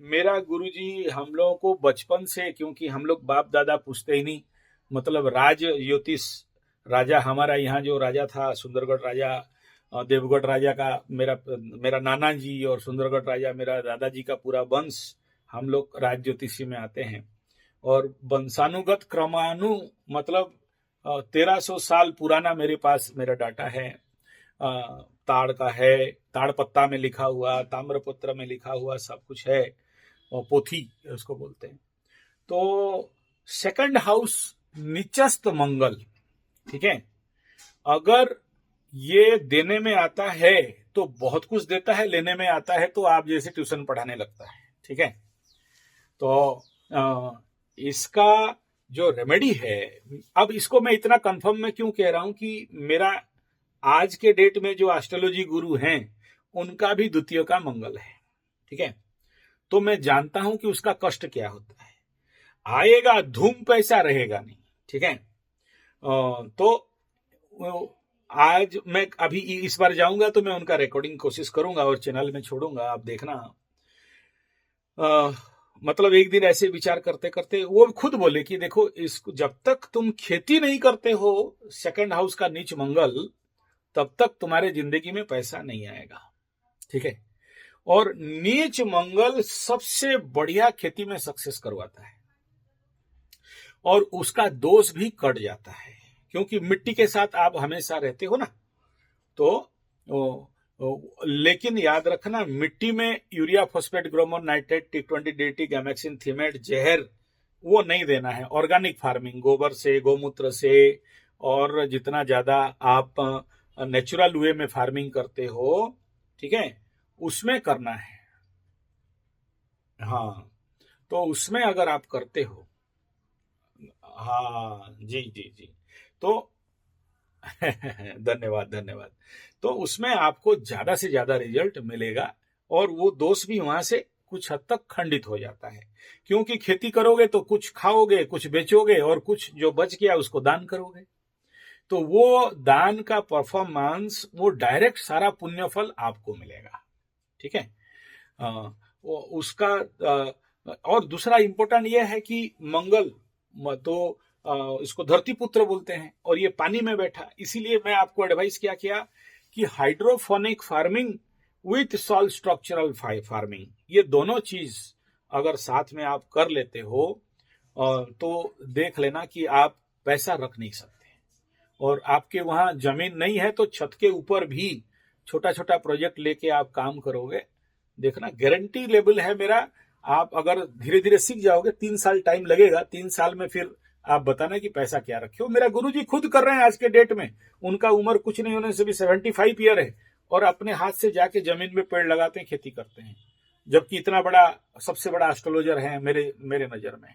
मेरा गुरुजी हम लोगों को बचपन से, क्योंकि हम लोग बाप दादा पूछते ही नहीं, मतलब राज ज्योतिष राजा, हमारा यहाँ जो राजा था सुंदरगढ़ राजा, देवगढ़ राजा का मेरा मेरा नाना जी, और सुंदरगढ़ राजा मेरा दादाजी का पूरा वंश, हम लोग राज ज्योतिषी में आते हैं। और वंशानुगत क्रमानु मतलब 1300 साल पुराना मेरे पास मेरा डाटा है। ताड़ का है, ताड़ पत्ता में लिखा हुआ, ताम्रपत्र में लिखा हुआ सब कुछ है, और पोथी उसको बोलते हैं। तो सेकंड हाउस नीचस्थ मंगल, ठीक है, अगर ये देने में आता है तो बहुत कुछ देता है, लेने में आता है तो आप जैसे ट्यूशन पढ़ाने लगता है, ठीक है। तो इसका जो रेमेडी है, अब इसको मैं इतना कंफर्म में क्यों कह रहा हूं कि मेरा आज के डेट में जो एस्ट्रोलॉजी गुरु हैं उनका भी द्वितीय का मंगल है, ठीक है। तो मैं जानता हूं कि उसका कष्ट क्या होता है। आएगा धूम, पैसा रहेगा नहीं, ठीक है। तो आज मैं अभी इस बार जाऊंगा तो मैं उनका रिकॉर्डिंग कोशिश करूंगा और चैनल में छोड़ूंगा, आप देखना। मतलब एक दिन ऐसे विचार करते करते वो खुद बोले कि देखो, इसको जब तक तुम खेती नहीं करते हो, सेकंड हाउस का नीच मंगल, तब तक तुम्हारे जिंदगी में पैसा नहीं आएगा, ठीक है। और नीच मंगल सबसे बढ़िया खेती में सक्सेस करवाता है, और उसका दोष भी कट जाता है, क्योंकि मिट्टी के साथ आप हमेशा रहते हो ना। तो लेकिन याद रखना, मिट्टी में urea, phosphate, Gromor, nitrate, T20, DT, Gammexane, Thimet, जहर वो नहीं देना है। ऑर्गेनिक फार्मिंग, गोबर से, गौमूत्र से, और जितना ज्यादा आप नेचुरल वे में फार्मिंग करते हो, ठीक है, उसमें करना है। हाँ, तो उसमें अगर आप करते हो, हाँ जी जी जी, तो धन्यवाद धन्यवाद। तो उसमें आपको ज्यादा से ज्यादा रिजल्ट मिलेगा, और वो दोष भी वहां से कुछ हद तक खंडित हो जाता है, क्योंकि खेती करोगे तो कुछ खाओगे, कुछ बेचोगे, और कुछ जो बच गया उसको दान करोगे। तो वो दान का परफॉर्मेंस, वो डायरेक्ट सारा पुण्य फल आपको मिलेगा, ठीक है। वो उसका और दूसरा इंपॉर्टेंट ये है कि मंगल तो इसको धरती पुत्र बोलते हैं, और ये पानी में बैठा, इसीलिए मैं आपको एडवाइस क्या किया कि hydroponic farming with soil structural farming, ये दोनों चीज अगर साथ में आप कर लेते हो, तो देख लेना कि आप पैसा रख नहीं सकते। और आपके वहां जमीन नहीं है तो छत के ऊपर भी छोटा छोटा प्रोजेक्ट लेके आप काम करोगे, देखना गारंटी लेवल है मेरा। आप अगर धीरे धीरे सीख जाओगे, 3 साल टाइम लगेगा, 3 साल में फिर आप बताना कि पैसा क्या रखे हो। मेरा गुरुजी खुद कर रहे हैं आज के डेट में, उनका उम्र कुछ नहीं होने से भी 75 ईयर है, और अपने हाथ से जाके जमीन में पेड़ लगाते हैं, खेती करते हैं, जबकि इतना बड़ा, सबसे बड़ा एस्ट्रोलॉजर है मेरे मेरे नजर में।